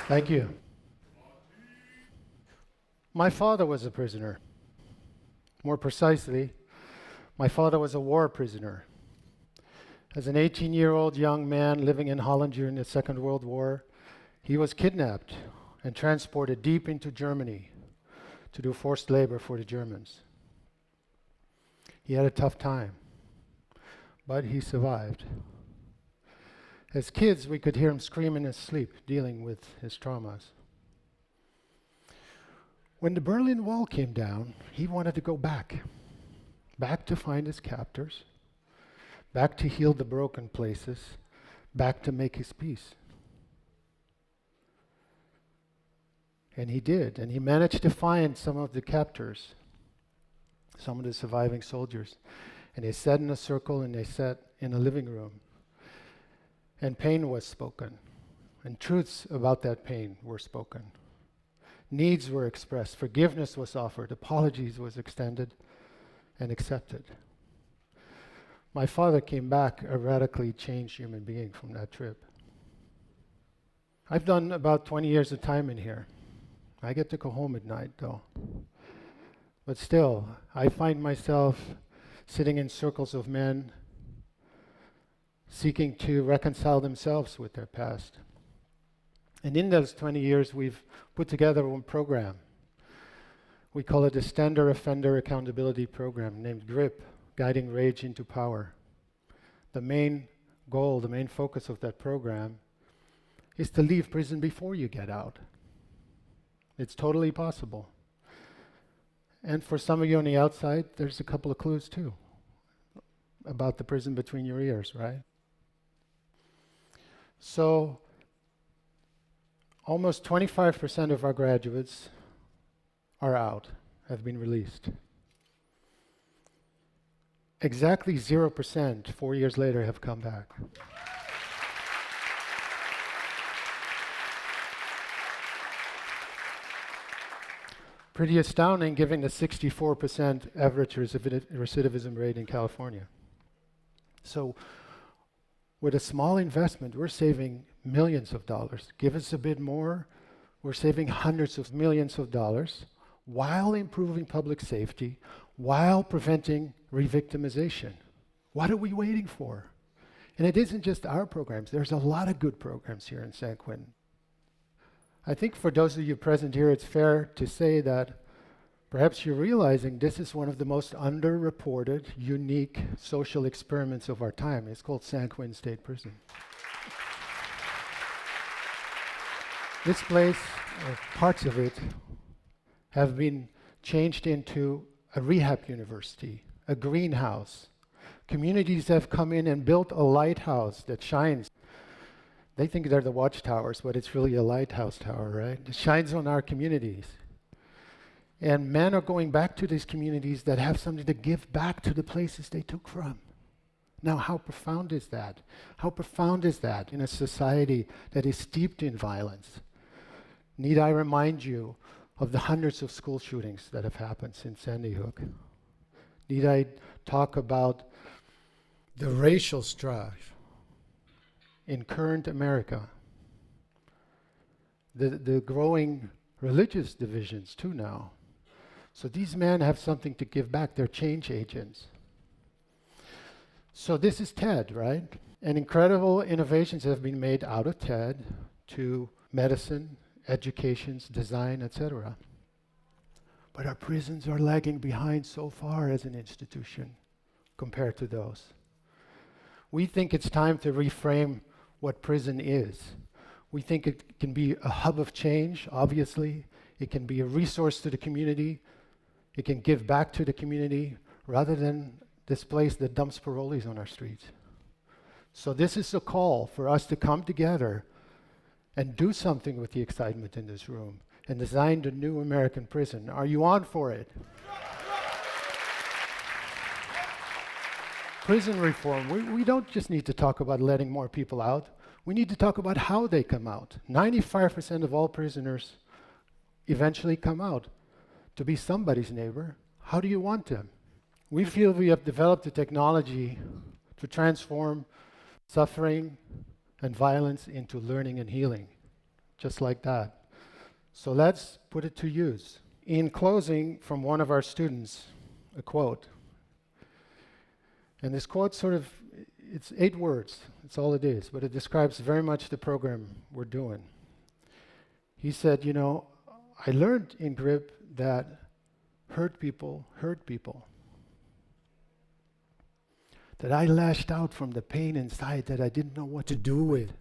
Thank you. My father was a prisoner. More precisely, my father was a war prisoner. As an 18-year-old young man living in Holland during the Second World War, he was kidnapped and transported deep into Germany to do forced labor for the Germans. He had a tough time, but he survived. As kids, we could hear him scream in his sleep, dealing with his traumas. When the Berlin Wall came down, he wanted to go back to find his captors, back to heal the broken places, back to make his peace. And he did, and he managed to find some of the captors, some of the surviving soldiers. And they sat in a circle and they sat in a living room. And pain was spoken, and truths about that pain were spoken. Needs were expressed, forgiveness was offered, apologies was extended and accepted. My father came back a radically changed human being from that trip. I've done about 20 years of time in here. I get to go home at night though. But still, I find myself sitting in circles of men seeking to reconcile themselves with their past. And in those 20 years, we've put together one program. We call it the Standard Offender Accountability Program, named GRIP, Guiding Rage into Power. The main goal, the main focus of that program is to leave prison before you get out. It's totally possible. And for some of you on the outside, there's a couple of clues too about the prison between your ears, right? So, almost 25% of our graduates are out, have been released. Exactly 0%, 4 years later, have come back. Pretty astounding given the 64% average recidivism rate in California. So, with a small investment, we're saving millions of dollars. Give us a bit more, we're saving hundreds of millions of dollars while improving public safety, while preventing re-victimization. What are we waiting for? And it isn't just our programs. There's a lot of good programs here in San Quentin. I think for those of you present here, it's fair to say that perhaps you're realizing this is one of the most underreported, unique social experiments of our time. It's called San Quentin State Prison. This place, or parts of it, have been changed into a rehab university, a greenhouse. Communities have come in and built a lighthouse that shines. They think they're the watchtowers, but it's really a lighthouse tower, right? It shines on our communities. And men are going back to these communities that have something to give back to the places they took from. Now, how profound is that? How profound is that in a society that is steeped in violence? Need I remind you of the hundreds of school shootings that have happened since Sandy Hook? Need I talk about the racial strife in current America? The growing religious divisions too now. So these men have something to give back. They're change agents. So this is TED, right? And incredible innovations have been made out of TED to medicine, education, design, etc. But our prisons are lagging behind so far as an institution compared to those. We think it's time to reframe what prison is. We think it can be a hub of change, obviously. It can be a resource to the community. It can give back to the community rather than this place that dumps parolees on our streets. So this is a call for us to come together and do something with the excitement in this room and design the new American prison. Are you on for it? Prison reform, we don't just need to talk about letting more people out. We need to talk about how they come out. 95% of all prisoners eventually come out to be somebody's neighbor. How do you want them? We feel we have developed the technology to transform suffering and violence into learning and healing. just like that. So let's put it to use. In closing, from one of our students, a quote. And this quote it's 8 words, that's all it is, but it describes very much the program we're doing. He said, I learned in GRIP that hurt people hurt people. That I lashed out from the pain inside that I didn't know what to do with.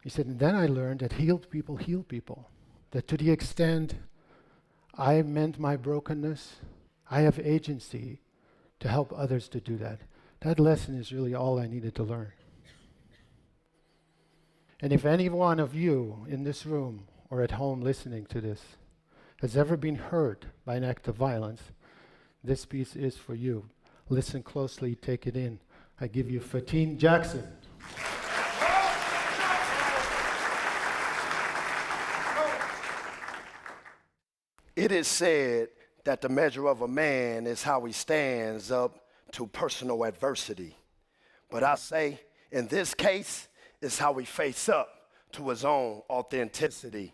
He said, and then I learned that healed people heal people. That to the extent I mend my brokenness, I have agency to help others to do that. That lesson is really all I needed to learn. And if any one of you in this room or at home listening to this has ever been hurt by an act of violence, this piece is for you. Listen closely, take it in. I give you Fateen Jackson. It is said that the measure of a man is how he stands up to personal adversity. But I say, in this case, it's how he faces up to his own authenticity,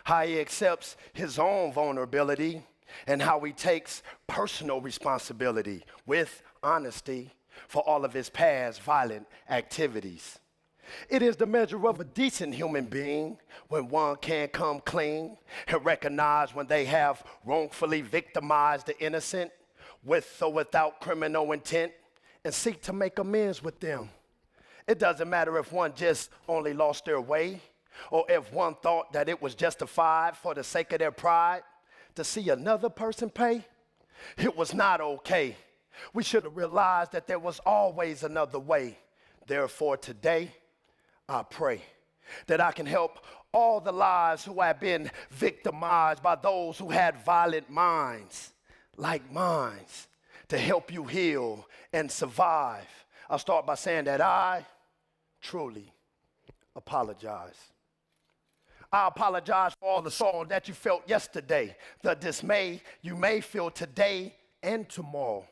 how he accepts his own vulnerability, and how he takes personal responsibility with honesty for all of his past violent activities. It is the measure of a decent human being when one can come clean and recognize when they have wrongfully victimized the innocent with or without criminal intent and seek to make amends with them. It doesn't matter if one just only lost their way or if one thought that it was justified for the sake of their pride to see another person pay. It was not okay. We should have realized that there was always another way. Therefore, today, I pray that I can help all the lives who have been victimized by those who had violent minds, like mine, to help you heal and survive. I'll start by saying that I truly apologize. I apologize for all the sorrow that you felt yesterday, the dismay you may feel today and tomorrow.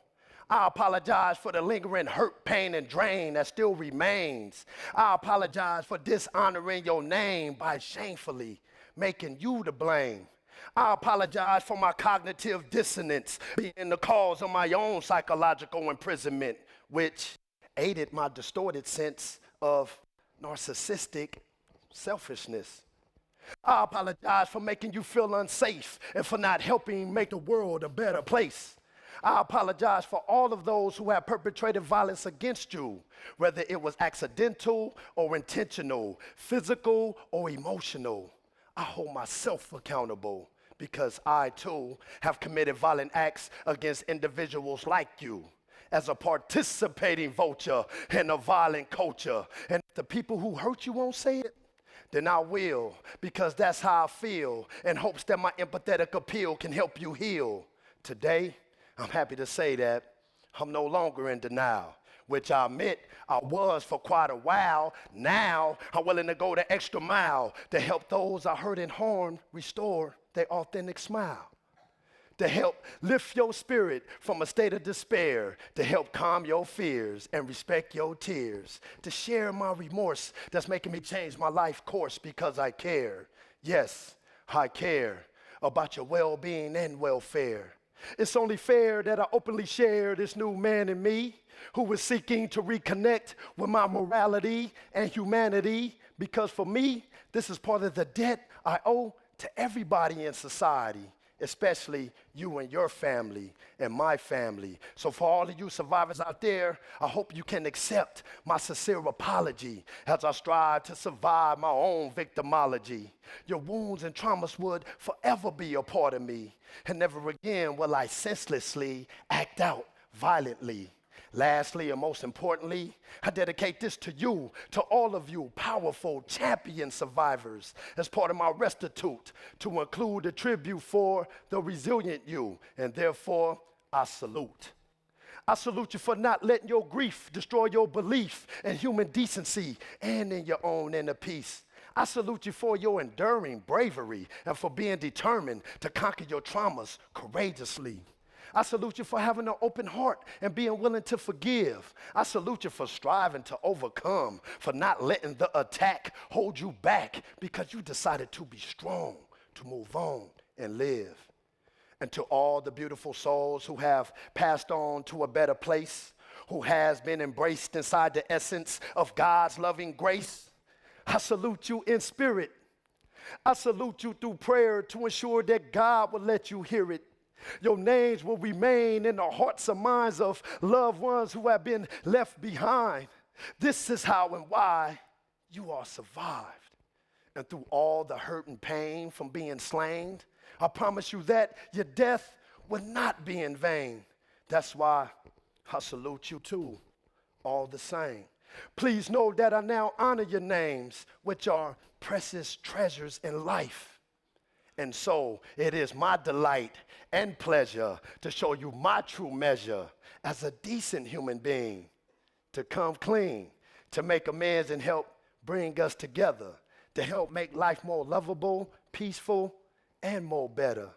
I apologize for the lingering hurt, pain, and drain that still remains. I apologize for dishonoring your name by shamefully making you to blame. I apologize for my cognitive dissonance being the cause of my own psychological imprisonment, which aided my distorted sense of narcissistic selfishness. I apologize for making you feel unsafe and for not helping make the world a better place. I apologize for all of those who have perpetrated violence against you, whether it was accidental or intentional, physical or emotional. I hold myself accountable because I, too, have committed violent acts against individuals like you as a participating vulture in a violent culture. And if the people who hurt you won't say it, then I will, because that's how I feel, in hopes that my empathetic appeal can help you heal. Today, I'm happy to say that I'm no longer in denial, which I admit I was for quite a while. Now I'm willing to go the extra mile to help those I hurt and harmed restore their authentic smile, to help lift your spirit from a state of despair, to help calm your fears and respect your tears, to share my remorse that's making me change my life course because I care. Yes, I care about your well-being and welfare. It's only fair that I openly share this new man in me who is seeking to reconnect with my morality and humanity, because for me, this is part of the debt I owe to everybody in society, especially you and your family and my family. So for all of you survivors out there, I hope you can accept my sincere apology as I strive to survive my own victimology. Your wounds and traumas would forever be a part of me, and never again will I senselessly act out violently. Lastly, and most importantly, I dedicate this to you, to all of you powerful champion survivors, as part of my restitute, to include a tribute for the resilient you, and therefore I salute. I salute you for not letting your grief destroy your belief in human decency and in your own inner peace. I salute you for your enduring bravery and for being determined to conquer your traumas courageously. I salute you for having an open heart and being willing to forgive. I salute you for striving to overcome, for not letting the attack hold you back because you decided to be strong, to move on and live. And to all the beautiful souls who have passed on to a better place, who has been embraced inside the essence of God's loving grace, I salute you in spirit. I salute you through prayer to ensure that God will let you hear it. Your names will remain in the hearts and minds of loved ones who have been left behind. This is how and why you are survived. And through all the hurt and pain from being slain, I promise you that your death will not be in vain. That's why I salute you too, all the same. Please know that I now honor your names, which are precious treasures in life. And so it is my delight and pleasure to show you my true measure as a decent human being, to come clean, to make amends and help bring us together, to help make life more lovable, peaceful, and more better.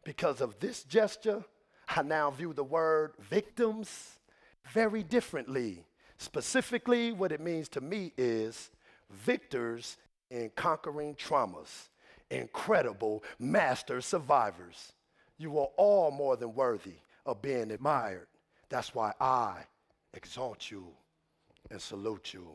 Because of this gesture, I now view the word victims very differently. Specifically, what it means to me is victors in conquering traumas, incredible master survivors. You are all more than worthy of being admired. That's why I exalt you and salute you.